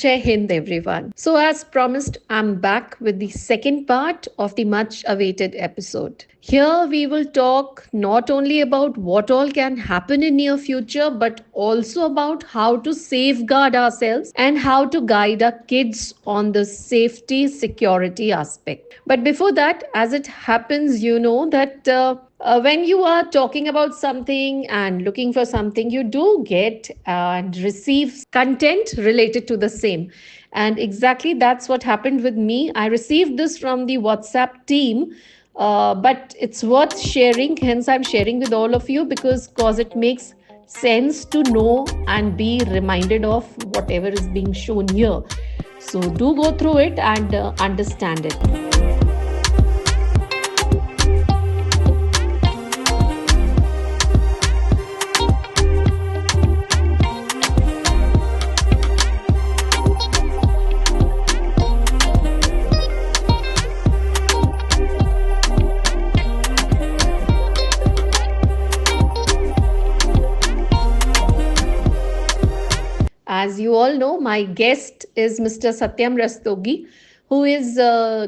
Jai Hind, everyone. So, as promised, I'm back with the second part of the much awaited episode. Here, we will talk not only about what all can happen in near future, but also about how to safeguard ourselves and how to guide our kids on the safety security aspect. But before that, as it happens, you know that when you are talking about something and looking for something, you do get and receive content related to the same. And exactly that's what happened with me. I received this from the WhatsApp team. But it's worth sharing, hence I'm sharing with all of you because cause it makes sense to know and be reminded of whatever is being shown here. So do go through it and understand it. As you all know, my guest is Mr. Satyam Rastogi, who is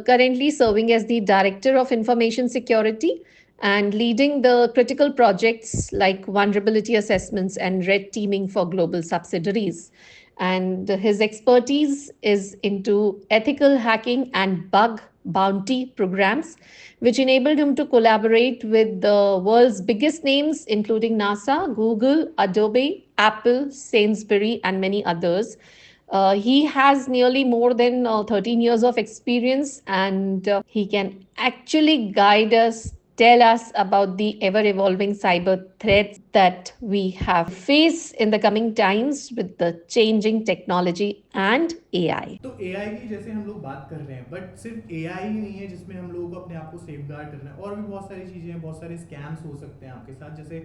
currently serving as the Director of Information Security and leading the critical projects like vulnerability assessments and red teaming for global subsidiaries. And his expertise is into ethical hacking and bug bounty programs, which enabled him to collaborate with the world's biggest names, including NASA, Google, Adobe, Apple, Sainsbury, and many others. He has nearly more than 13 years of experience, and he can actually guide us, tell us about the ever evolving cyber threats that we have face in the coming times with the changing technology and AI. तो AI की जैसे हम लोग बात कर रहे हैं, but सिर्फ एआई ही नहीं है जिसमें हम लोगों को अपने आप को सेफ गार्ड करना है, और भी बहुत सारी चीज़ें हैं, बहुत सारे स्कैम्स हो सकते हैं आपके साथ। जैसे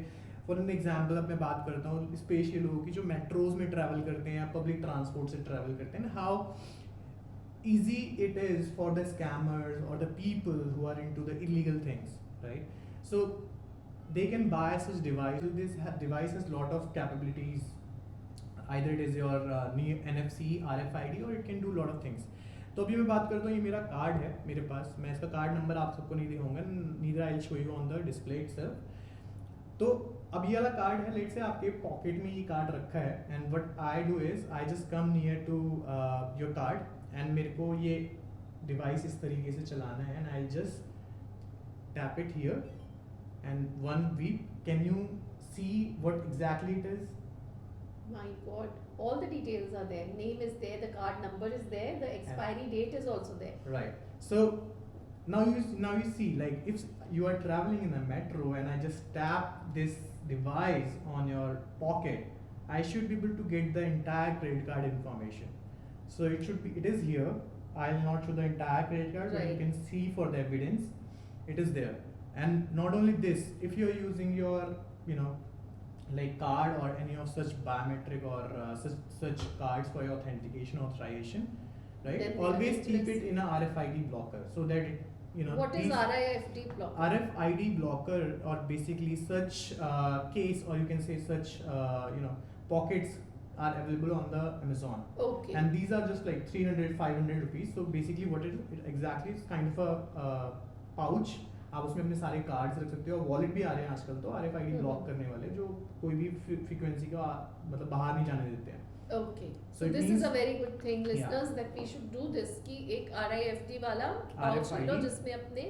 फॉर एन एग्जाम्पल अब मैं बात करता हूँ स्पेशली लोगों की जो मेट्रोज में ट्रैवल करते हैं या पब्लिक ट्रांसपोर्ट से ट्रैवल करते हैं, how easy it is for the scammers or the people who are into the illegal things, right? So they can buy such device. So this device has lot of capabilities. Either it is your NFC, RFID, or it can do lot of things. तो अभी मैं बात करता हूँ, ये मेरा card है मेरे पास, मैं इसका कार्ड नंबर आप सबको नहीं दिखाऊंगा, neither I will show you on the display itself. तो अब ये वाला कार्ड है, लेट से आपके पॉकेट में ये कार्ड रखा है, and what I do is I just come near to your card and मेरे को ये डिवाइस इस तरीके से चलाना है, and I just tap it here and one beep can you see what exactly it is. My God, all the details are there. Name is there, the card number is there, the expiry date is also there. Right. So now you see, like if you are traveling in a metro and I just tap this device on your pocket, I should be able to get the entire credit card information. So it is here. I'll not show the entire credit card, but you can see for the evidence, it is there. And not only this, if you're using your, like card or any of such biometric or such cards for your authentication authorization, right? Then Always keep it in a RFID blocker so that it, What is RIFD blocker? RFID blocker, or basically such case, or you can say such pockets are available on the Amazon. Okay. And these are just like 300-500 rupees. So basically what it exactly is kind of a pouch. आप उसमें अपने सारे cards रख सकते हो, wallet भी आ रहे हैं आजकल तो RFID ब्लॉक करने वाले, जो कोई भी फ्रीक्वेंसी का मतलब बाहर नहीं जाने देते हैं। Okay. So this is a very good thing, listeners, that we should do this कि एक RIFD वाला pouch लो जिसमें अपने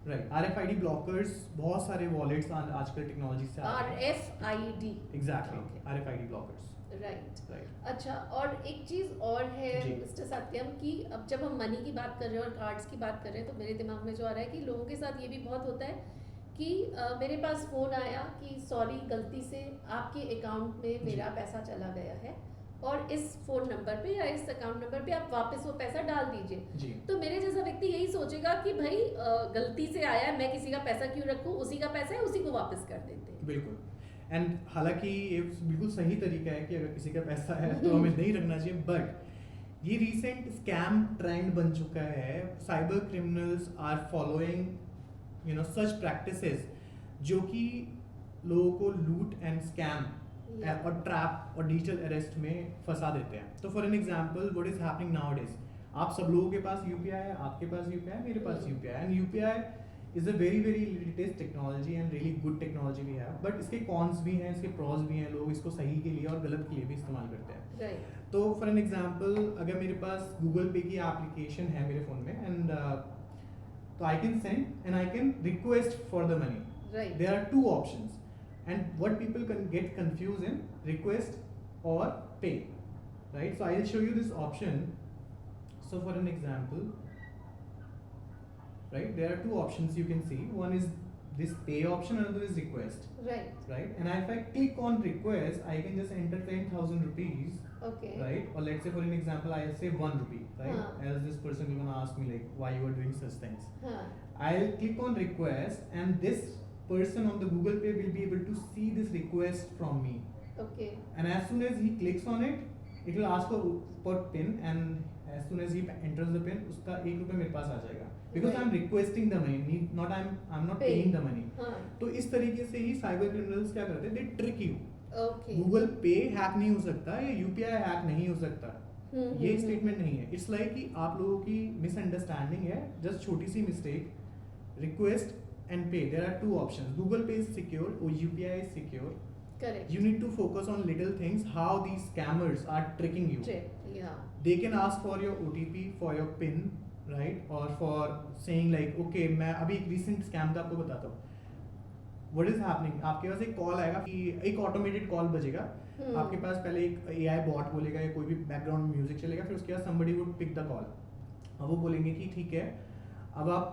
राइट RFID ब्लॉकर्स, बहुत सारे वॉलेट्स आजकल टेक्नोलॉजी से आ रहे हैं। RFID exactly RFID blockers. Right. अच्छा, और एक चीज और है मिस्टर सत्यम की, अब जब हम मनी की बात कर रहे हैं और कार्ड्स की बात कर रहे हैं तो मेरे दिमाग में जो आ रहा है कि लोगों के साथ ये भी बहुत होता है कि मेरे पास फोन आया कि सॉरी गलती से आपके अकाउंट में मेरा पैसा चला गया है और इस फोन नंबर पे या इस अकाउंट नंबर पे आप वापस वो पैसा डाल दीजिए। तो मेरे जैसा व्यक्ति यही सोचेगा कि भाई गलती से आया है, मैं किसी का पैसा क्यों रखूं, उसी का पैसा है, उसी को वापस कर देते हैं। बिल्कुल। एंड हालांकि ये बिल्कुल सही तरीका है कि अगर किसी का पैसा है तो हमें नहीं रखना चाहिए, बट ये रीसेंट स्कैम ट्रेंड बन चुका है। Cyber criminals are following such practices जो कि लोगों को लूट एंड स्कैम Yeah. और ट्रैप और डिजिटल अरेस्ट में फंसा देते हैं. तो for an example what is happening nowadays, आप सब लोगों के पास यूपीआई है, आपके पास यूपीआई है, मेरे पास UPI, and UPI is a very very latest technology and really good technology भी है, बट इसके कॉन्स भी हैं, इसके प्रॉस भी हैं. लोग इसको सही के लिए और गलत के लिए भी इस्तेमाल करते हैं. Right. तो फॉर एन एग्जांपल अगर मेरे पास गूगल पे की एप्लीकेशन है मेरे फ़ोन में, एंड तो I can send and I can request for the money. Right. There are two options, and what people can get confused in, request or pay, right? So I'll show you this option. So for an example, right, there are two options you can see. One is this pay option, another is request, Right. right? And if I click on request, I can just enter 10,000 rupees, Okay. right? Or let's say for an example, I'll say 1 rupee, right? As this person will gonna ask me like why you are doing such things. Huh. I'll click on request, and this person on the Google Pay will be able to see this request from me. Okay. And as soon as he clicks on it, it will ask for PIN, and as soon as he enters the PIN, उसका 1 रुपये मेरे पास आ जाएगा. Because Right. I'm requesting the money, not I'm not Pay. paying the money. हाँ. तो इस तरीके से ही cyber criminals क्या करते हैं? They trick you. Okay. Google पे हैक नहीं हो सकता या यूपीआई हैक नहीं हो सकता. ये स्टेटमेंट नहीं है. इट्स लाइक कि आप लोगों की मिसअंडरस्टैंडिंग है, जस्ट छोटी सी mistake. Request and pay, there are two options. Google Pay is secure or UPI is secure. Correct. You need to focus on little things, how these scammers are tricking you. Yeah. They can ask for your OTP, for your PIN, right? Or for saying like, okay, मैं अभी एक recent scam का आपको बताता हूँ. What is happening? आपके पास एक call आएगा कि एक ऑटोमेटेड कॉल बजेगा. आपके पास पहले एक AI बॉट बोलेगा या कोई भी बैकग्राउंड म्यूजिक चलेगा, फिर उसके बाद somebody would pick the call. अब वो बोलेंगे कि ठीक है, अब आप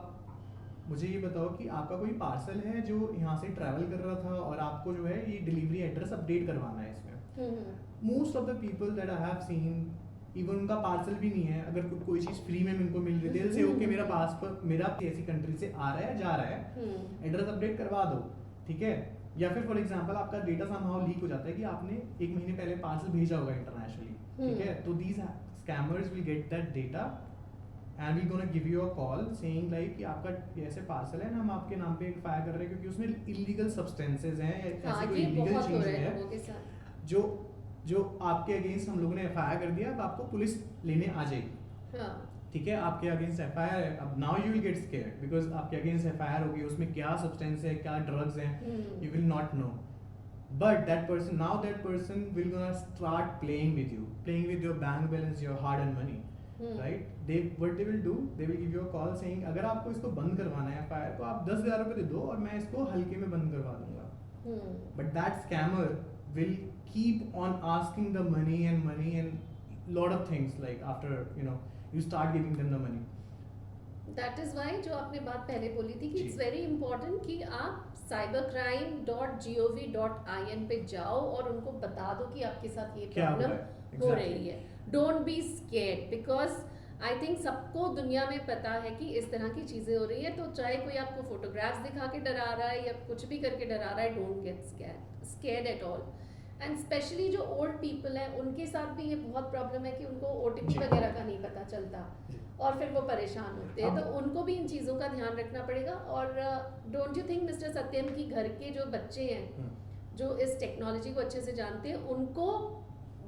मुझे ये बताओ कि आपका कोई पार्सल है जो यहाँ से ट्रैवल कर रहा था और आपको जो है ये डिलीवरी एड्रेस अपडेट करवाना है इसमें. Most of the people that I have seen, even उनका पार्सल भी नहीं है, अगर कोई चीज़ फ्री में उनको मिल रही है, से ओके मेरा पासपोर्ट मेरा ऐसी कंट्री से आ रहा है जा रहा है, एड्रेस अपडेट करवा दो, ठीक है. या फिर फॉर एग्जाम्पल आपका डेटा समहाउ लीक हो जाता है कि आपने 1 महीने पहले पार्सल भेजा होगा इंटरनेशनली, ठीक है. तो these scammers will get that data and we're gonna give you a call saying like कि आपका ऐसे पार्सल है ना, हम आपके नाम पे फायर कर रहे हैं क्योंकि उसमें इलीगल सब्सटेंसेस हैं, ऐसी कोई इलीगल चीज़ है जो जो आपके अगेंस्ट हम लोगों ने एफआईआर कर दिया, अब आपको पुलिस लेने आ जाएगी. ठीक है, आपके अगेंस्ट एफआईआर है. अब now you will get scared because आपके अगेंस्ट एफआईआर होगी, उसमें क्या सब्सटेंस है, क्या ड्रग्स हैं, you will not know. But that person will gonna start playing with your bank balance, your hard earned money. Right? What they will do, they will give you a call saying अगर आपको इसको बंद करवाना है fire तो आप 10,000 रुपये दे दो और मैं इसको हल्के में बंद करवा दूंगा. But that scammer will keep on asking the money and lot of things like after you start giving them the money. That is why जो आपने बात पहले बोली थी कि इट्स वेरी इंपॉर्टेंट कि आप cybercrime.gov.in पे जाओ और उनको बता दो कि आपके साथ ये प्रॉब्लम हो रही है. Don't be scared because I think सबको दुनिया में पता है कि इस तरह की चीज़ें हो रही है. तो चाहे कोई आपको फोटोग्राफ्स दिखा के डरा रहा है या कुछ भी करके डरा रहा है, don't get scared at all. And specially जो ओल्ड पीपल हैं उनके साथ भी ये बहुत प्रॉब्लम है कि उनको OTP वगैरह का नहीं पता चलता और फिर वो परेशान होते हैं. तो उनको भी इन चीज़ों का ध्यान रखना पड़ेगा. और डोंट यू थिंक मिस्टर सत्यम की घर के जो बच्चे हैं जो इस टेक्नोलॉजी को अच्छे से जानते हैं उनको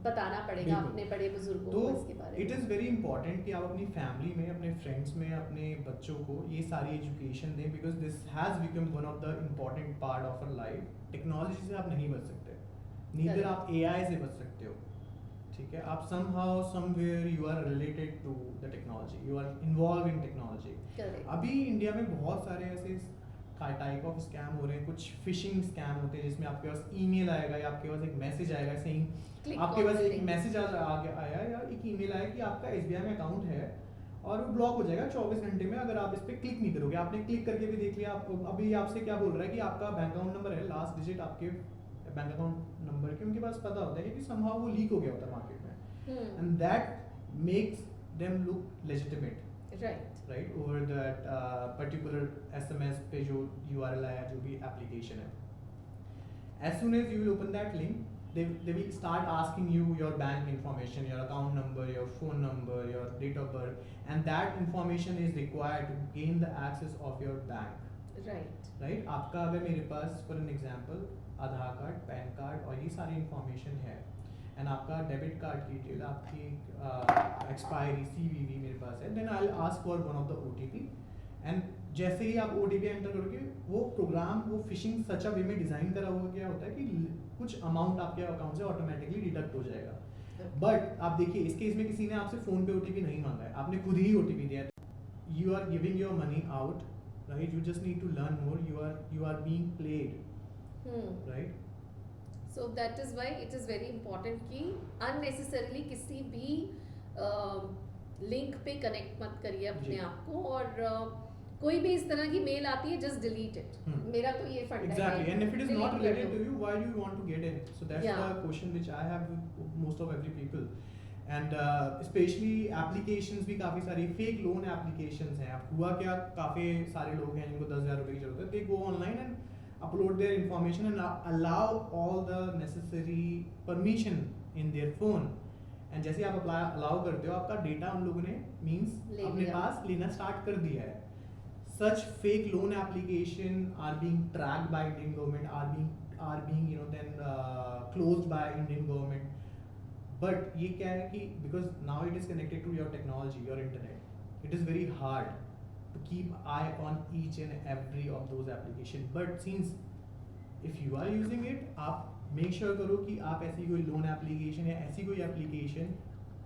बताना पड़ेगा अपने बड़े बुजुर्गों को इसके बारे में. इट इज़ वेरी इंपॉर्टेंट कि आप अपनी फैमिली में, अपने फ्रेंड्स में, अपने बच्चों को ये सारी एजुकेशन दें because this has become one of the important part of our life. Technology से आप नहीं बच सकते, नीदर आप AI से बच सकते हो. ठीक है, आप somehow somewhere you are related to the technology, you are involved in technology. अभी इंडिया में बहुत सारे ऐसे टाइप ऑफ स्कैम हो रहे हैं. कुछ फिशिंग स्कैम होते हैं जिसमें आपके पास ईमेल आएगा या आपके पास एक मैसेज आएगा सेइंग, आपके पास एक मैसेज आया या एक ईमेल आया कि आपका SBI में अकाउंट है और वो ब्लॉक हो जाएगा 24 घंटे में अगर आप इस पर क्लिक नहीं करोगे. आपने क्लिक करके भी देख लिया, अभी आपसे क्या बोल रहा है कि आपका बैंक अकाउंट नंबर है, लास्ट डिजिट आपके बैंक अकाउंट नंबर के उनके पास पता होता है क्योंकि somehow वो लीक हो गया होता है मार्केट में, and that makes them look legitimate. Right over that particular SMS पे जो URL आया, जो भी application है. As soon as you will open that link, they will start asking you your bank information, your account number, your phone number, your date of birth, and that information is required to gain the access of your bank. Right. आपका अगर मेरे पास for an example Aadhaar card, PAN card और ये सारी information है, and आपका debit card की डिटेल, आपकी एक्सपायरी CVV मेरे पास है, then I will ask for one of the OTP, and जैसे ही आप OTP एंटर करोगे वो प्रोग्राम, वो फिशिंग सच अ वे में डिज़ाइन करा हुआ क्या होता है कि कुछ अमाउंट आपके अकाउंट से ऑटोमेटिकली डिडक्ट हो जाएगा। बट आप देखिए इस केस में किसी ने आपसे फ़ोन पे OTP नहीं मांगा है, आपने खुद ही OTP दिया है, you are giving your money out, right? You just need to learn more, you are being played, right? So that is why it is very important कि unnecessarily किसी भी लिंक पे कनेक्ट मत करिए अपने आप को, और कोई भी इस तरह की मेल आती है जस्ट डिलीट इट। मेरा तो ये फंडा है। Exactly, and if it is not related to you, why do you want to get in? So that's the question which I have with most of every people, and especially applications भी काफ़ी सारी fake loan applications हैं। अब हुआ क्या, काफ़ी सारे लोग हैं जिनको 10,000 रुपये की जरूरत है, they go online and upload their information and allow all the necessary permission in their phone, and जैसे आप अलाउ करते हो आपका डेटा उन लोगों ने मीन्स अपने पास लेना स्टार्ट कर दिया है। Such fake loan application are being tracked by Indian government, are being then closed by Indian government. But ये क्या है कि because now it is connected to your technology, your internet, it is very hard to keep eye on each and every of those applications. But since if you are using it, आप make sure करो कि आप ऐसी कोई loan application या ऐसी कोई application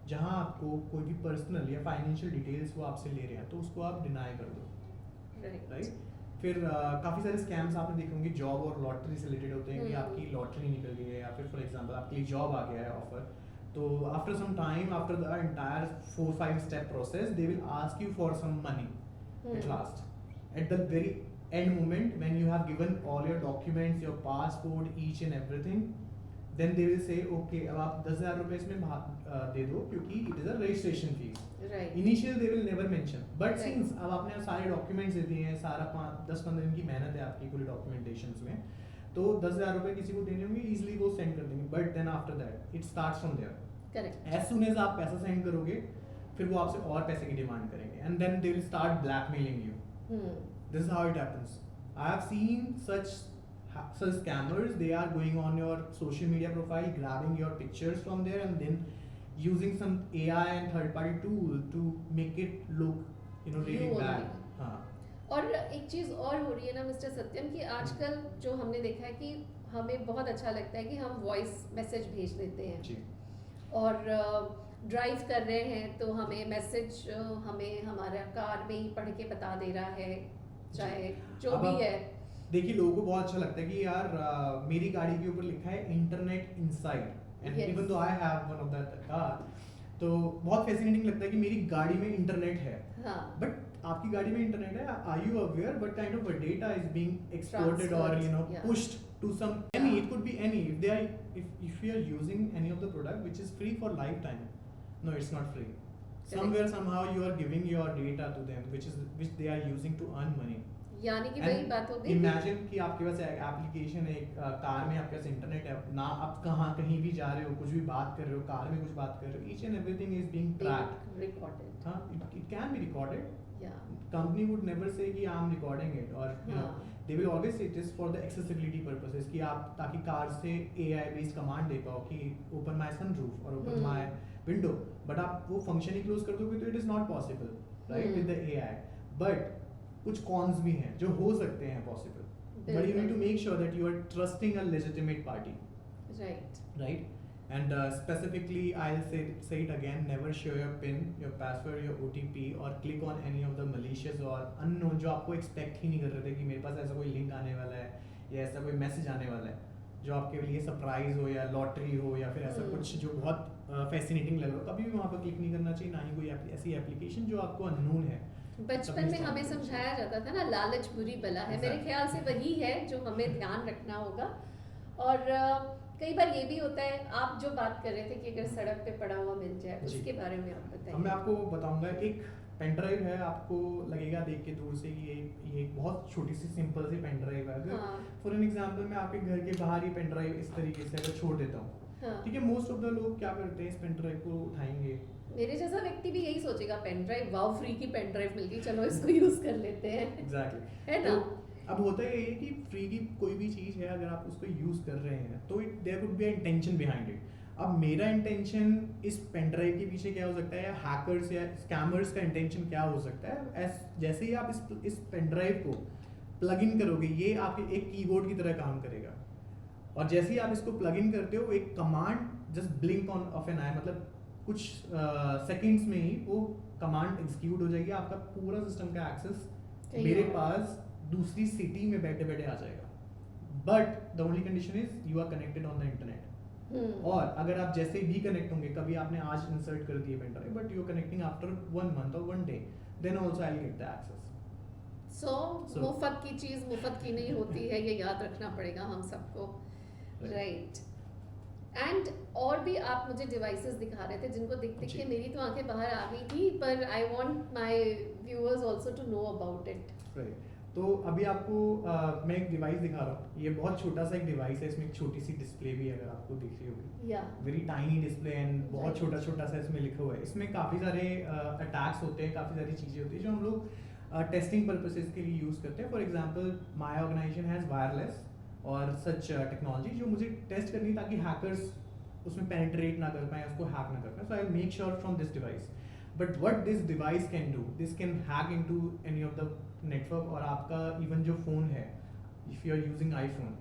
जहाँ आपको कोई भी पर्सनल या फाइनेंशियल डिटेल्स वो आपसे ले रहे हैं तो उसको आप डिनाई कर दो, राइट? फिर काफ़ी सारे स्कैम्स आपने देखे होंगे जॉब और लॉटरी से रिलेटेड होते हैं कि आपकी लॉटरी निकल गई है या फिर फॉर एग्जांपल आपके लिए जॉब आ गया है ऑफर, तो after some time, after the entire 4-5 step process, they will ask you for some money at last, at the very end moment when you have given all your documents, your passport, each and everything, then they will say okay अब आप 10,000 रुपए इसमें दे दो क्योंकि it is a registration fees, right? Initial they will never mention, but since अब आपने सारे documents दे दिए हैं, सारा 10-15 दिन की मेहनत है आपकी पूरी documentations में, तो 10,000 रुपए किसी को देने होंगे, easily वो send कर देंगे, but then after that it starts from there, correct? As soon as आप पैसा send करोगे फिर वो आपसे और पैसे की डिमांड करेंगे, and then they will start blackmailing you. This is how it happens. I have seen such scammers. They are going on your social media profile, grabbing your pictures from there, and then using some AI and third-party tool to make it look, really bad. हाँ. और एक चीज़ और हो रही है ना mister सत्यम कि आजकल जो हमने देखा है कि हमें बहुत अच्छा लगता है कि हम वॉइस मैसेज भेज देते हैं जी. और ड्राइव कर रहे हैं तो हमें मैसेज हमें हमारा कार में ही पढ़ के बता दे रहा है, चाहे जो भी है। देखिए लोगों को बहुत अच्छा लगता है कि यार मेरी गाड़ी के ऊपर लिखा है internet inside, and even though I have one of that car, तो बहुत फैसिनेटिंग लगता है कि मेरी गाड़ी में इंटरनेट है, बट आपकी गाड़ी में इंटरनेट है, are you aware what kind of data is being exported or pushed to some any, it could be any, if they are if you are using any of the product which is free for lifetime, no it's not free. Somewhere somehow you are giving your data to them which they are using to earn money. यानी कि वही बात हो गई. Imagine कि आपके पास एक application है, एक कार में आपके पास इंटरनेट है ना, आप कहीं भी जा रहे हो, कुछ भी बात कर रहे हो, कार में कुछ बात कर रहे हो, each and everything is being tracked, recorded. हाँ, it can be recorded. Yeah. Company would never say कि I am recording it, or they will always say it is for the accessibility purposes कि आप ताकि car से AI based command दे पाओ कि open my sunroof और open my window, but आप वो फंक्शन ही क्लोज कर दोगे तो it is not possible, right, with the AI. But कुछ कॉन्स भी हैं जो हो सकते हैं possible, but you need to make sure that you are trusting a legitimate party, right. And specifically I will say it again, never share your pin, your password, your OTP और click on any of the malicious और unknown जो आपको expect ही नहीं कर रहे थे कि मेरे पास ऐसा कोई लिंक आने वाला है या ऐसा कोई मैसेज आने वाला है जो आपके लिए सरप्राइज हो या लॉटरी हो या फिर ऐसा कुछ जो बहुत फैसिनेटिंग लग रहा हो, कभी भी वहाँ पर क्लिक नहीं करना चाहिए, ना ही कोई ऐसी एप्लीकेशन जो आपको अननोन है. बचपन में हमें समझाया जाता था ना, लालच बुरी बला है, मेरे ख्याल से वही है जो हमें ध्यान रखना होगा. और कई बार ये भी होता है, आप जो बात कर रहे थे कि अगर सड़क पे पड़ा हुआ मिल जाए, उसके बारे में आप बताइए. मैं आपको बताऊंगा, एक पेन ड्राइव है, आपको लगेगा देख के दूर से कि ये एक बहुत छोटी सी सिंपल सी पेन ड्राइव है. अगर फॉर एन एग्जांपल मैं आपके घर के बाहर ये पेन ड्राइव इस तरीके से अगर छोड़ देता हूँ, ठीक है, मोस्ट ऑफ द लोग क्या करते हैं, इस पेन ड्राइव को उठाएंगे. मेरे जैसा व्यक्ति भी यही सोचेगा, पेन ड्राइव, वाओ, फ्री की पेन ड्राइव मिल गई, चलो इसको यूज कर लेते हैं. एग्जैक्टली, है ना. अब होता ये है कि फ्री की कोई भी चीज़ है, अगर आप उसको यूज़ कर रहे हैं तो it there could be intention behind it. अब मेरा इंटेंशन इस पेन ड्राइव के पीछे क्या हो सकता है, या हैकर्स या स्कैमर्स का इंटेंशन क्या हो सकता है, जैसे ही आप इस पेन ड्राइव को प्लग इन करोगे, ये आपके एक कीबोर्ड की तरह काम करेगा, और जैसे ही आप इसको प्लग इन करते हो, एक command just blink on off an eye, मतलब कुछ सेकंड्स में ही वो कमांड एग्जीक्यूट हो जाएगी, आपका पूरा सिस्टम का एक्सेस मेरे पास दूसरी सिटी में बैठे बैठे आ जाएगा। But the only condition is you are connected on the internet. और अगर आप जैसे भी कनेक्ट होंगे, कभी आपने आज इंसर्ट कर दिए pen drive, but you are connecting after 1 month और 1 day, then also I will get the access. So मुफ्त की चीज मुफ्त की नहीं होती है, ये याद रखना पड़ेगा हम सबको, राइट। एंड और भी आप मुझे डिवाइसेस दिखा रहे थे जिनको देख देख के मेरी तो आंखें बाहर आ गई थी, पर I want my viewers also to know about it. Right, तो अभी आपको मैं एक डिवाइस दिखा रहा हूँ। ये बहुत छोटा सा एक डिवाइस है, इसमें एक छोटी सी डिस्प्ले भी है, अगर आपको दिख रही होगी, वेरी टाइनी डिस्प्ले, एंड बहुत छोटा छोटा सा इसमें लिखा हुआ है। इसमें काफ़ी सारे अटैक्स होते हैं, काफ़ी सारी चीज़ें होती हैं जो हम लोग टेस्टिंग पर्पसेस के लिए यूज़ करते हैं। For example my organisation has wireless और सच टेक्नोलॉजी जो मुझे टेस्ट करनी है, ताकि हैकर्स उसमें पेनिट्रेट ना कर पाए, उसको हैक ना कर पाए। So I make sure from this device. But what this device can do, this can hack into any of the network, और आपका इवन जो फ़ोन है, if you are using iPhone,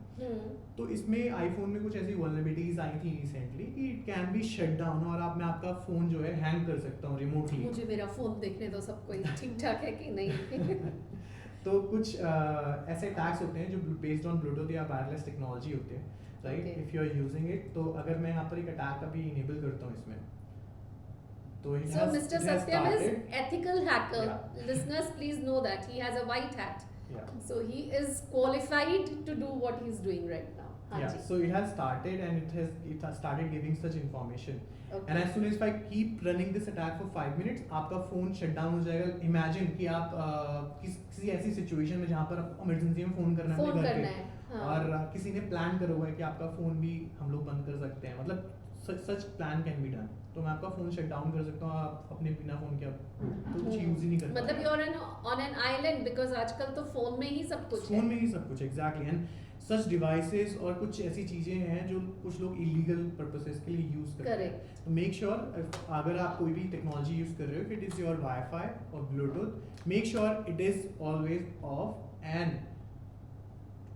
तो इसमें आईफोन में कुछ ऐसी वल्नरेबिलिटीज आई थी रिसेंटली कि it can be shut down, और आप मैं आपका फ़ोन जो है हैंग कर सकता हूँ रिमोटली। मुझे मेरा फ़ोन देखने दो, सब कोई ठीक ठाक है कि नहीं। तो कुछ ऐसे अटैक्स होते हैं जो बेस्ड ऑन ब्लूटूथ या वायरलेस टेक्नोलॉजी होते हैं, right, if you are using it. तो अगर मैं यहाँ पर एक अटैक अभी इनेबल करता हूँ इसमें, तो so Mr. Satyam is ethical hacker. Listeners, please know that he has a white hat. So he is qualified to do what he's doing right now. So it has started, and it has started giving such information. And as soon as if I keep running this attack for 5 minutes, आपका phone shut down हो जाएगा। Imagine कि आप किसी ऐसी situation में जहाँ पर आपको इमरजेंसी में फोन करना है घर पे, और किसी ने प्लान करा हुआ है कि आपका फोन भी हम लोग बंद कर सकते हैं, मतलब सच प्लान कैन बी डन, तो मैं आपका फोन शट डाउन कर सकता हूँ, आप अपने बिना फोन के कुछ यूज ही नहीं कर, मतलब you are on an island, because आजकल तो फोन में ही सब कुछ है। फोन में ही सब कुछ, एग्जैक्टली। एंड सच डिवाइसेस और कुछ ऐसी चीजें हैं जो कुछ लोग इलीगल पर्पसेस के लिए यूज करते हैं। तो मेक श्योर अगर आप कोई भी टेक्नोलॉजी यूज कर रहे हो, if it is your WiFi और Bluetooth, make sure it is always off and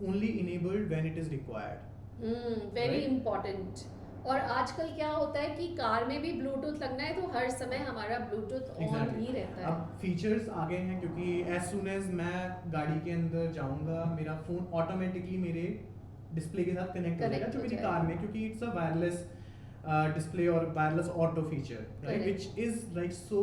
only enabled when it is required. Very important. और आजकल क्या होता है कि कार में भी ब्लूटूथ लगना है, तो हर समय हमारा ब्लूटूथ ऑन ही रहता है। अब फीचर्स आ गए हैं, क्योंकि एज सुन एज मैं गाड़ी के अंदर जाऊंगा, मेरा फोन ऑटोमेटिकली मेरे डिस्प्ले के साथ कनेक्ट हो जाएगा जो मेरी कार में, क्योंकि इट्स अ वायरलेस डिस्प्ले और wireless auto feature, right, which is like so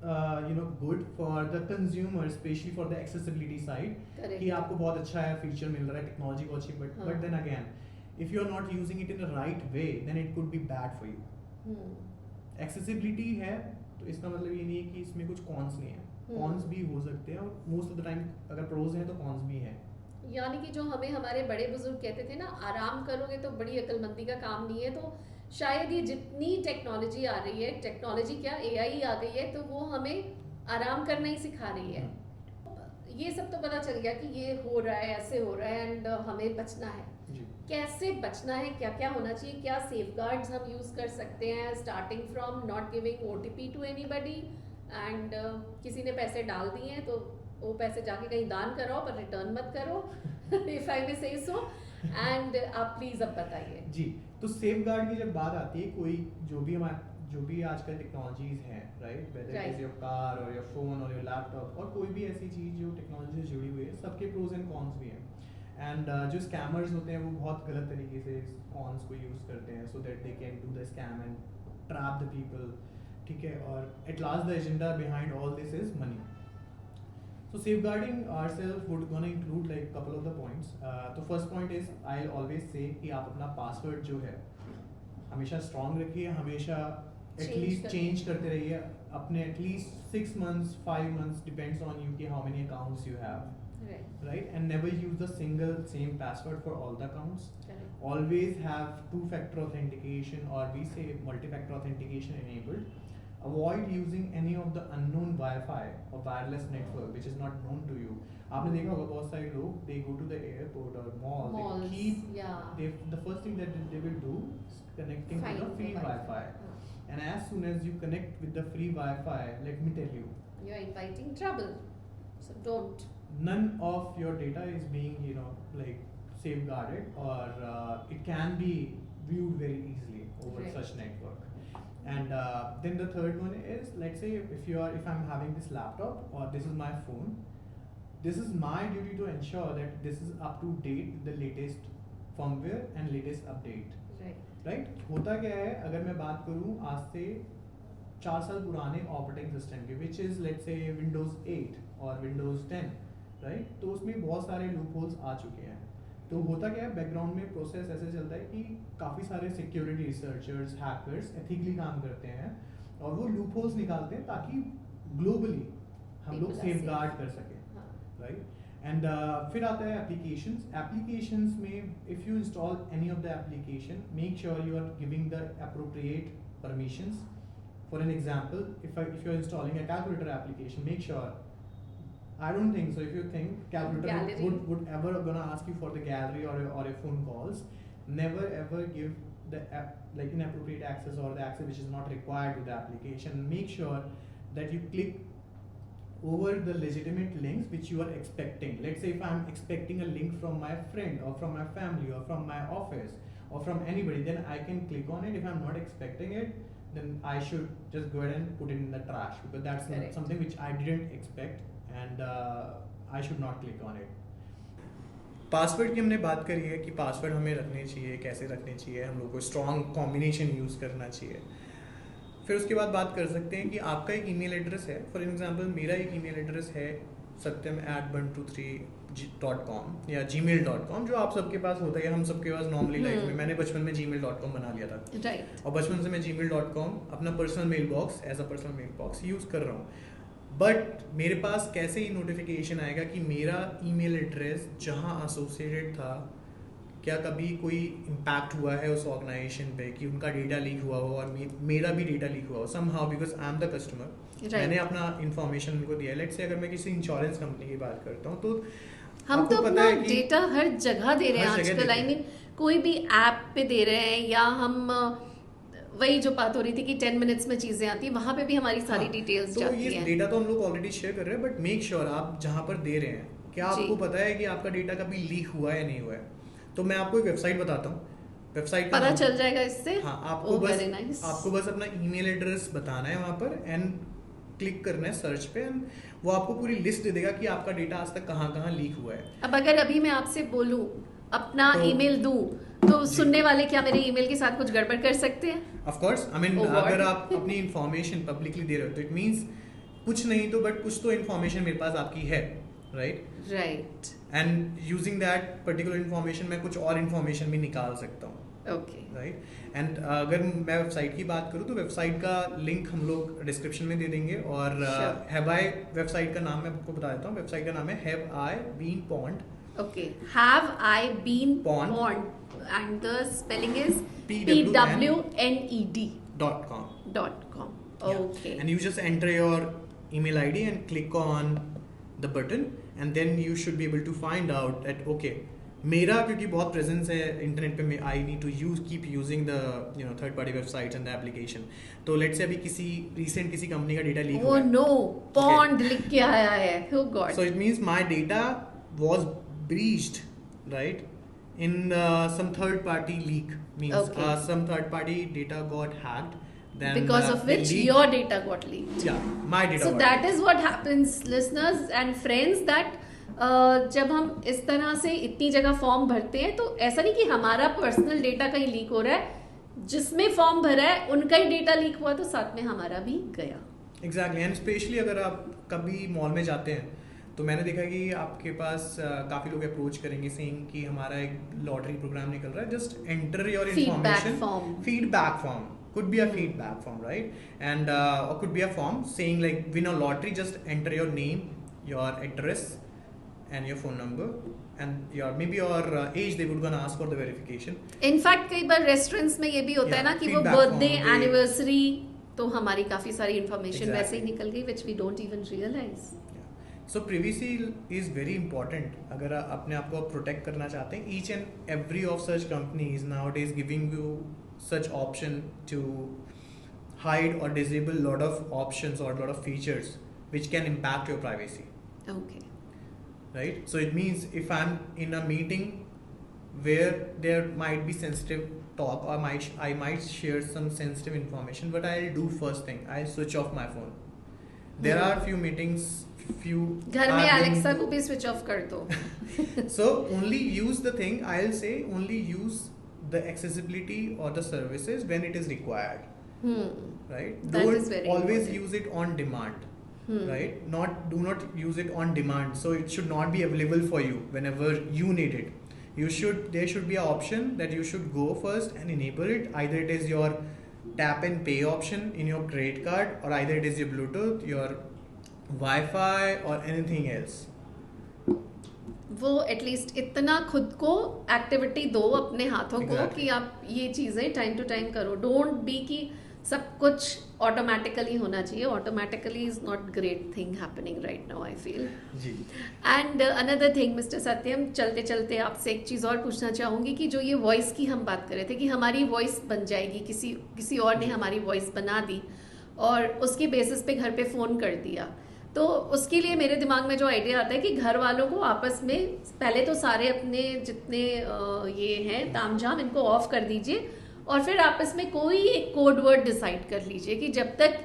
good for the consumer, specially for the accessibility side, कि आपको बहुत अच्छा है फीचर मिल रहा है, टेक्नोलॉजी को अच्छी, but then again if you are not using it in the right way, then it could be bad for you. Accessibility है तो इसका मतलब ये नहीं है कि इसमें कुछ कॉन्स नहीं है, कॉन्स भी हो सकते हैं, और मोस्ट ऑफ द टाइम अगर प्रोज हैं तो कॉन्स भी हैं। यानी कि जो हमें हमारे बड़े बुजुर्ग कहते थे ना, आराम करोगे तो बड़ी अक्लमंदी का काम नहीं है, तो शायद ये जितनी टेक्नोलॉजी आ रही है, टेक्नोलॉजी क्या AI आ गई है, तो वो हमें आराम करना ही सिखा रही है। ये सब तो पता चल गया कि ये हो रहा है, ऐसे हो रहा है, एंड हमें बचना है। कैसे बचना है, क्या क्या होना चाहिए, क्या सेफगार्ड्स हम यूज़ कर सकते हैं, starting from not giving OTP to anybody, and किसी ने पैसे डाल दिए हैं तो वो पैसे जाके कहीं दान कराओ, पर रिटर्न मत करो, इफ आई मे से सो। एंड आप प्लीज़ अब बताइए जी। तो सेफगार्ड की जब बात आती है, कोई जो भी आजकल टेक्नोलॉजीज हैं, right, whether it is your car और योर फोन और योर लैपटॉप, और कोई भी ऐसी चीज़ जो टेक्नोलॉजी से जुड़ी हुई है, सबके प्रोज एंड कॉन्स भी हैं। एंड जो स्कैमर्स होते हैं वो बहुत गलत तरीके से कॉन्स को यूज़ करते हैं, so that they can do the scam and trap the people, ठीक है, और at last the agenda behind all this is money. So safeguarding ourselves would gonna include like couple of the points. तो first point is I'll always say कि आप अपना password जो है हमेशा strong रखिए, हमेशा at least change करते रहिए, अपने at least 6 months 5 months depends on you कि how many accounts you have, right, and never use the same password for all the accounts. Always have 2-factor authentication, or we say multi-factor authentication enabled. Avoid using any of the unknown Wi-Fi or wireless network which is not known to you. आपने देखा होगा बहुत सारे लोग they go to the airport or mall, Malls, they keep yeah. the first thing that they will do is connecting to the Find free the Wi-Fi. And as soon as you connect with the free Wi-Fi, let me tell you, You're inviting trouble. So don't. none of your data is being, like safeguarded, or it can be viewed very easily over Right. such network. And then the third one is, let's say if I'm having this laptop or this is my phone, this is my duty to ensure that this is up to date with the latest firmware and latest update. Right. Right होता क्या है, अगर मैं बात करूँ आज से 4 साल पुराने ऑपरेटिंग सिस्टम के which is let's say Windows 8 और विंडोज़ 10, राइट, तो उसमें बहुत सारे लूप होल्स आ चुके हैं. तो होता क्या है, बैकग्राउंड में प्रोसेस ऐसे चलता है कि काफ़ी सारे सिक्योरिटी रिसर्चर्स, हैकर्स एथिकली काम करते हैं और वो लूप होल्स निकालते हैं ताकि ग्लोबली हम लोग People are safe guard safe. कर सकें, हाँ. राइट. एंड फिर आता है एप्लीकेशंस में if you install any of the application, make sure you are giving the appropriate permissions. For an example, if you are installing a calculator application, make sure, I don't think so. If you think calculator Gallery. would ever gonna ask you for the gallery or your phone calls, never ever give the app like inappropriate access or the access which is not required to the application. Make sure that you click over the legitimate links which you are expecting. Let's say if I'm expecting a link from my friend or from my family or from my office or from anybody, then I can click on it. If I'm not expecting it, then I should just go ahead and put it in the trash, because that's not Correct. something which I didn't expect, and I should not click on it. Password की हमने बात करी है कि password हमें रखने चाहिए, कैसे रखने चाहिए, हम लोग को स्ट्रॉन्ग कॉम्बिनेशन यूज़ करना चाहिए. फिर उसके बाद बात कर सकते हैं कि आपका एक ईमेल एड्रेस है. फॉर एग्जांपल मेरा एक ईमेल एड्रेस है satyam@123.com या gmail.com, जो आप सबके पास होता है, हम सबके पास नॉर्मली लाइफ में. मैंने बचपन में gmail.com बना लिया था, Right. और बचपन से मैं gmail.com अपना personal mail box as a personal mail box use कर रहा हूँ. बट मेरे पास कैसे ही नोटिफिकेशन आएगा कि मेरा ईमेल एड्रेस जहाँ एसोसिएटेड था, क्या कभी कोई इम्पैक्ट हुआ है उस ऑर्गेनाइजेशन पे कि उनका डेटा लीक हुआ हो और मेरा भी डेटा लीक हुआ हो somehow, because I am the customer. मैंने अपना इन्फॉर्मेशन उनको दिया है. लेट्स से अगर मैं किसी इंश्योरेंस कंपनी की बात करता हूँ, तो हम तो आपको पता अपना है कि डेटा हर जगह दे रहे हैं हर जगह आजकल. दे आई रहे हैं. मीन कोई भी ऐप पे दे रहे हैं, या हम वही जो बात हो रही थी कि 10 मिनट्स में चीजें आती हैं, वहां पे भी हमारी सारी हाँ, डिटेल्स तो जाती ये हैं. डेटा तो हम लोग ऑलरेडी शेयर कर रहे हैं, बट मेक श्योर आप जहाँ पर दे रहे हैं, क्या जी. आपको पता है कि आपका डेटा कभी लीक हुआ है या नहीं हुआ है. तो मैं आपको एक वेबसाइट बताता हूँ. वेबसाइट पता चल जाएगा इससे. हाँ, आपको Oh, बस very nice. आपको बस अपना ईमेल एड्रेस बताना है वहाँ पर, एंड क्लिक करना है सर्च पे, एंड वो आपको पूरी लिस्ट दे देगा कि आपका डेटा आज तक कहाँ कहाँ लीक हुआ है. अब अगर अभी मैं आपसे बोलूं, अपना तो- ईमेल दूं, तो सुनने वाले क्या मेरे ईमेल के साथ कुछ गड़बड़ कर सकते हैं? Of course, I mean Oh, God. अगर आप अपनी इन्फॉर्मेशन पब्लिकली दे रहे हो तो इट मीन्स कुछ नहीं तो बट कुछ तो इन्फॉर्मेशन मेरे पास आपकी है, right. Right. And using that particular information मैं कुछ और इन्फॉर्मेशन भी निकाल सकता हूँ, ओके. राइट. एंड अगर मैं वेबसाइट की बात करूँ तो वेबसाइट का लिंक हम लोग डिस्क्रिप्शन में दे देंगे. और Sure. हैव आई वेबसाइट का नाम मैं आपको बता देता हूँ. वेबसाइट का नाम है have I been pwned. Okay. Have I been Pond. pwned? And the spelling is PWNED. pwned.com. Okay. And you just enter your email ID and click on the button, and then you should be able to find out that okay, मेरा क्योंकि बहुत presence है internet पे, मैं I need to use keep using the third party websites and the application. तो let's say अभी किसी company का डेटा लीक Oh हुआ है. no, pond लिख के आया है. Oh God. So it means my data was breached, right? In some third party leak means Okay. some third party data got hacked. Then Because of the which leak- your data got leaked. yeah, my data. So got that leaked. is what happens, listeners and friends, that जब हम इस तरह से इतनी जगह form भरते हैं, तो ऐसा नहीं कि हमारा पर्सनल डेटा कहीं लीक हो रहा है. जिसमें फॉर्म भरा है उनका ही डेटा लीक हुआ, तो साथ में हमारा भी गया. Exactly, and स्पेशली अगर आप कभी मॉल में जाते हैं तो मैंने देखा कि आपके पास काफ़ी लोग अप्रोच करेंगे सेइंग कि हमारा एक लॉटरी प्रोग्राम निकल रहा है, just enter your Feedback information. form. Feedback form could be a feedback form, right? And or could be a form saying like win a lottery, just enter your name, your address and your phone number, and your maybe your age they would gonna ask for the verification. In fact कई बार restaurants में ये भी होता है Yeah, ना कि वो feedback birthday form, they- anniversary तो हमारी काफ़ी सारी इन्फॉर्मेशन वैसे ही Exactly. निकल गई which we don't even realise. So privacy is very important. अगर आप अपने आप को प्रोटेक्ट करना चाहते हैं, each and every of such companies nowadays giving you such option to hide or disable lot of options or lot of features which can impact your privacy, Okay. right? So it means if I'm in a meeting where there might be sensitive talk or I might share some sensitive information, what I'll do first thing, I'll switch off my phone. There are few meetings, few घर में are being- Alexa को भी switch off कर दो. So only use the thing, I'll say only use the accessibility or the services when it is required, right? That Don't is very always important. use it on demand, right? Do not use it on demand, so it should not be available for you whenever you need it. There should be an option that you should go first and enable it. Either it is your tap and pay option in your credit card, or either it is your Bluetooth, your Wi-Fi, or anything else. वो at least इतना खुद को activity दो अपने हाथों को Exactly. कि आप ये चीज़ें टाइम टू टाइम करो. डोंट बी कि सब कुछ ऑटोमेटिकली होना चाहिए. Automatically is not great thing happening right now I feel. जी. And another thing mister Satyam, चलते चलते आपसे एक चीज़ और पूछना चाहूँगी कि जो ये वॉइस की हम बात कर रहे थे कि हमारी वॉइस बन जाएगी, किसी और ने हमारी वॉइस बना दी और उसके बेसिस पे घर पे फ़ोन कर दिया, तो उसके लिए मेरे दिमाग में जो आइडिया आता है कि घर वालों को आपस में पहले तो सारे अपने जितने ये हैं तामझाम इनको ऑफ कर दीजिए और फिर आपस में कोई एक कोड वर्ड डिसाइड कर लीजिए कि जब तक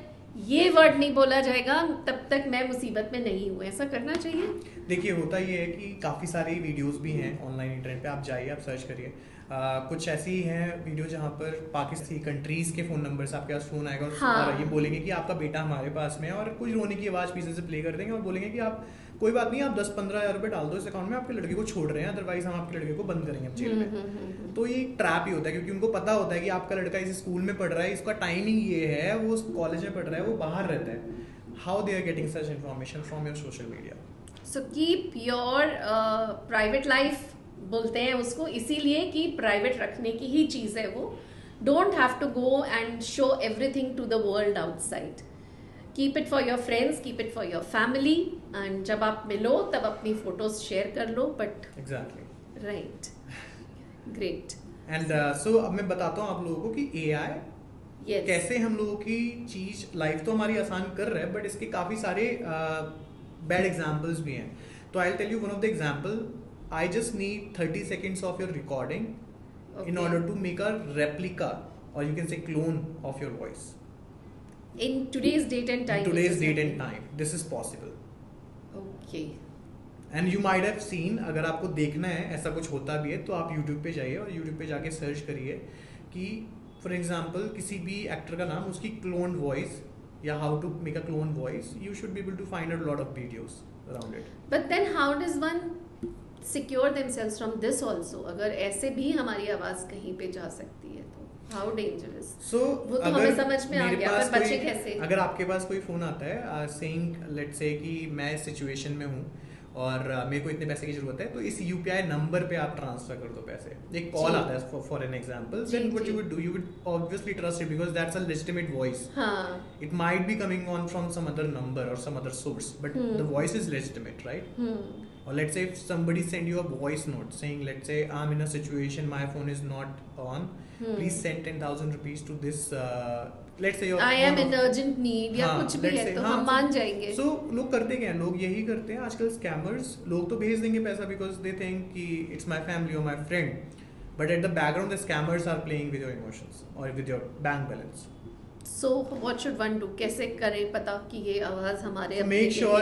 ये वर्ड नहीं बोला जाएगा तब तक मैं मुसीबत में नहीं हूँ. ऐसा करना चाहिए. देखिए होता ये है कि काफ़ी सारी वीडियोस भी हैं ऑनलाइन इंटरनेट पे, आप जाइए, आप सर्च करिए. कुछ ऐसी हैं वीडियो जहाँ पर पाकिस्तानी कंट्रीज के फ़ोन नंबर से आपके पास फ़ोन आएगा और ये बोलेंगे कि आपका बेटा हमारे पास में है, और कुछ रोने की आवाज़ पीछे से प्ले कर देंगे और बोलेंगे कि आप कोई बात नहीं, आप 10-15 हज़ार रुपये डाल दो इस अकाउंट में, आपके लड़के को छोड़ रहे हैं, अदरवाइज हम आपके लड़के को बंद करेंगे अब जेल में. तो ये ट्रैप ही होता है क्योंकि उनको पता होता है कि आपका लड़का इस स्कूल में पढ़ रहा है, इसका टाइमिंग ये है, वो कॉलेज में पढ़ रहा है, वो बाहर रहता है. How they are getting such information from your social media. So keep your private life बोलते हैं उसको इसीलिए कि प्राइवेट रखने की ही चीज़ है वो. Don't have to go and show everything to the world outside. Keep it for your friends, keep it for your family, and जब आप मिलो तब अपनी फोटोज शेयर कर लो. But exactly right, great. And so अब मैं बताता हूँ आप लोगों को कि AI कैसे हम लोगों की चीज लाइफ तो हमारी आसान कर रहा है, बट इसके काफ़ी सारे बैड एग्जाम्पल्स भी हैं. तो I tell you one of the example. I just need 30 seconds of your recording in order to make a replica, or you can say clone of your voice. In today's date and time. In today's date and time, this is possible. Okay. And you might have seen, अगर आपको देखना है ऐसा कुछ होता भी है तो आप YouTube पे जाइए और YouTube पे जाके सर्च करिए कि फॉर एग्जाम्पल किसी भी एक्टर का नाम, उसकी क्लोन वॉइस या how to make a clone voice. You should be able to find out lot of videos around it. But then how does one secure themselves from this also? अगर ऐसे भी हमारी आवाज कहीं पे जा सकती है तो how dangerous. So, वो तो हमें समझ में आ गया, पर बच्चे कैसे? अगर आपके पास कोई फोन आता है सेइंग लेट्स से कि मैं इस सिचुएशन में हूँ और मेरे को इतने पैसे की जरूरत है, तो इस UPI नंबर पे आप ट्रांसफर कर दो पैसे. एक कॉल आता है for an example, then what you would do, you would obviously trust it because that's a legitimate voice. हाँ. It might be coming on from some other number or some other source, but the voice is legitimate, right? Or let's say if somebody send you a voice note saying, let's say I'm in a situation, my phone is not on, please send 10,000 rupees to this. Let's say I am in urgent need या कुछ भी है तो हम मान जाएंगे. So लोग करते क्या हैं, लोग यही करते हैं आजकल. स्कैमर्स लोग तो भेज देंगे पैसा because they think कि it's my family or my friend, but at the background the scammers are playing with your emotions or with your bank balance. So what should one do? कैसे करें पता कि ये आवाज हमारे So make sure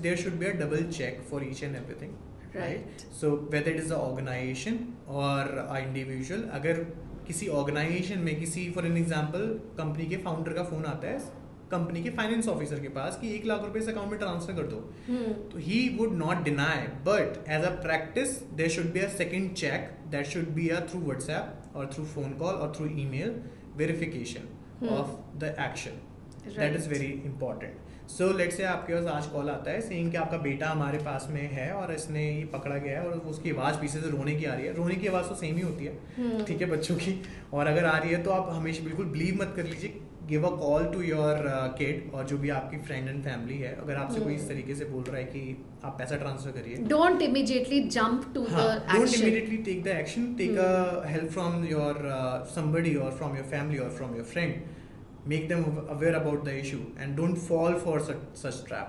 there should be a double check for each and everything, right? So whether it is an organization or an individual, अगर किसी organization में किसी for an example कंपनी के फाउंडर का फोन आता है कंपनी के finance officer के पास कि 1 लाख रुपए इस अकाउंट में ट्रांसफर कर दो, तो he would not deny, but as a practice there should be a second check that should be a through WhatsApp or through phone call or through email verification of the action. That is very important. So let's say आपके पास आज call आता है saying कि आपका बेटा हमारे पास में है और इसने ये पकड़ा गया है और उसकी आवाज़ पीछे से रोने की आ रही है. रोने की आवाज़ तो सेम ही होती है, ठीक है, बच्चों की. और अगर आ रही है तो आप हमेशा बिल्कुल बिलीव मत कर लीजिए. Give a call to your kid, और जो भी आपकी फ्रेंड एंड फैमिली है, अगर आपसे कोई इस तरीके से बोल रहा है कि आप पैसा ट्रांसफर करिए, don't immediately jump to the don't action. Immediately take the action, take a help from your somebody or from your family or from your friend, make them aware about the issue and don't fall for such trap.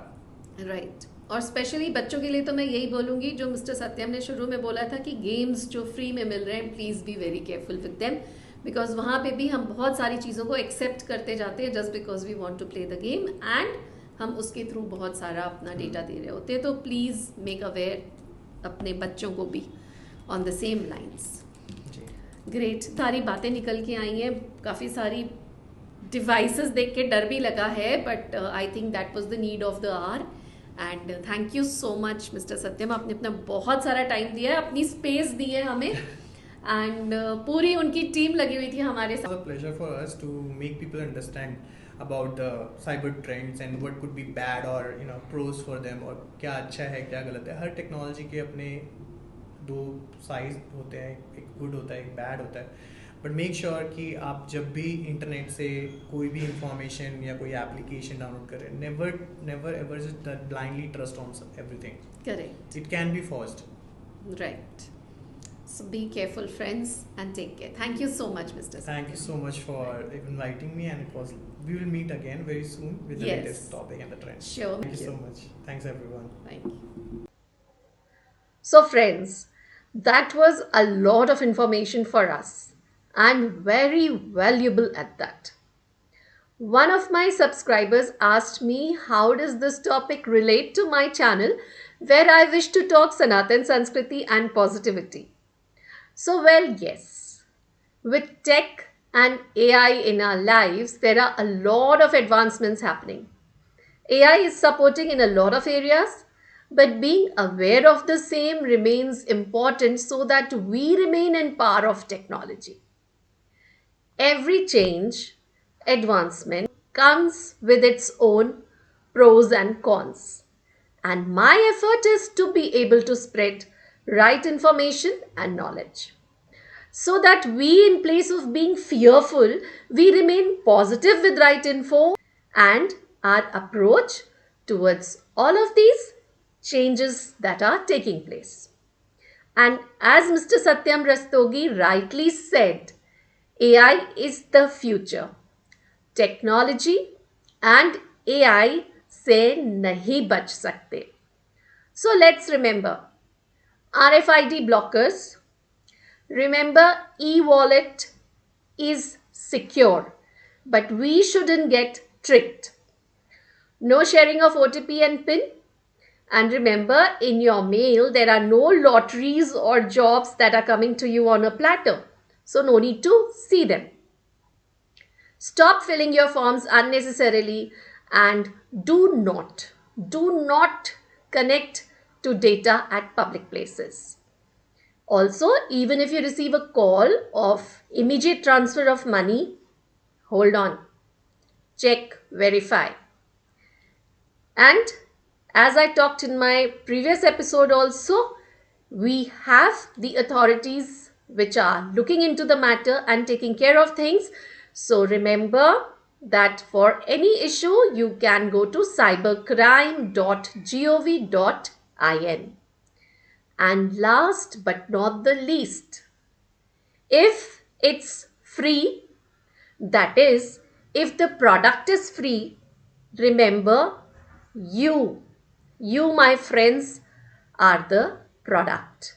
Right. और specially बच्चों के लिए तो मैं यही बोलूंगी जो mister सत्यम ने शुरू में बोला था कि गेम्स जो फ्री में मिल रहे हैं, please be very careful with them, because वहाँ पे भी हम बहुत सारी चीज़ों को एक्सेप्ट करते जाते हैं just because we want to play the game, and हम उसके थ्रू बहुत सारा अपना डेटा दे रहे होते हैं. तो प्लीज़ मेक अवेयर अपने बच्चों को भी on the same lines. Great. सारी बातें निकल के आई हैं, काफ़ी सारी डिवाइसेस देख के डर भी लगा है, but I think that was the need of the hour. And thank you so much mister Satyam, आपने अपना बहुत सारा टाइम दिया है, अपनी स्पेस दी है हमें, एंड पूरी उनकी टीम लगी हुई थी हमारे साथ. It's a pleasure for us to make people understand about the cyber trends and what could be bad or pros for them, और क्या अच्छा है क्या गलत है. हर टेक्नोलॉजी के अपने दो साइड होते हैं, एक गुड होता है एक बैड होता है, बट मेक श्योर कि आप जब भी इंटरनेट से कोई भी इंफॉर्मेशन या कोई एप्लीकेशन डाउनलोड करें, never never ever just blindly trust on everything. Correct. It can be forced. Right. So be careful, friends, and take care. Thank you so much, Mr. Satyam. Thank you so much for inviting me, and we will meet again very soon with the Yes. latest topic and the trends. Sure. Thank you so much. Thanks everyone. Thank you. So, friends, that was a lot of information for us, and very valuable at that. One of my subscribers asked me, how does this topic relate to my channel, where I wish to talk Sanatan Sanskriti and positivity? So, well, yes. With tech and AI in our lives, there are a lot of advancements happening. AI is supporting in a lot of areas, but being aware of the same remains important so that we remain in power of technology. Every change, advancement comes with its own pros and cons. And my effort is to be able to spread right information and knowledge, so that we, in place of being fearful, we remain positive with right info, and our approach towards all of these changes that are taking place. And as Mr. Satyam Rastogi rightly said, AI is the future. Technology and AI से नहीं बच सकते. So let's remember RFID blockers. Remember, e-wallet is secure, but we shouldn't get tricked. No sharing of OTP and PIN. And remember, in your mail, there are no lotteries or jobs that are coming to you on a platter. So no need to see them. Stop filling your forms unnecessarily, and do not connect to data at public places. Also, even if you receive a call of immediate transfer of money, hold on, check, verify. And as I talked in my previous episode also, we have the authorities which are looking into the matter and taking care of things. So remember that for any issue, you can go to cybercrime.gov.in. And last but not the least, if it's free, that is, if the product is free, remember, you, my friends, are the product.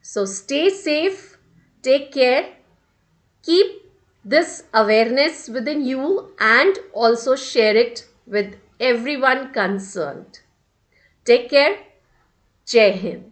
So stay safe, take care, keep this awareness within you, and also share it with everyone concerned. Take care. Jai Hind.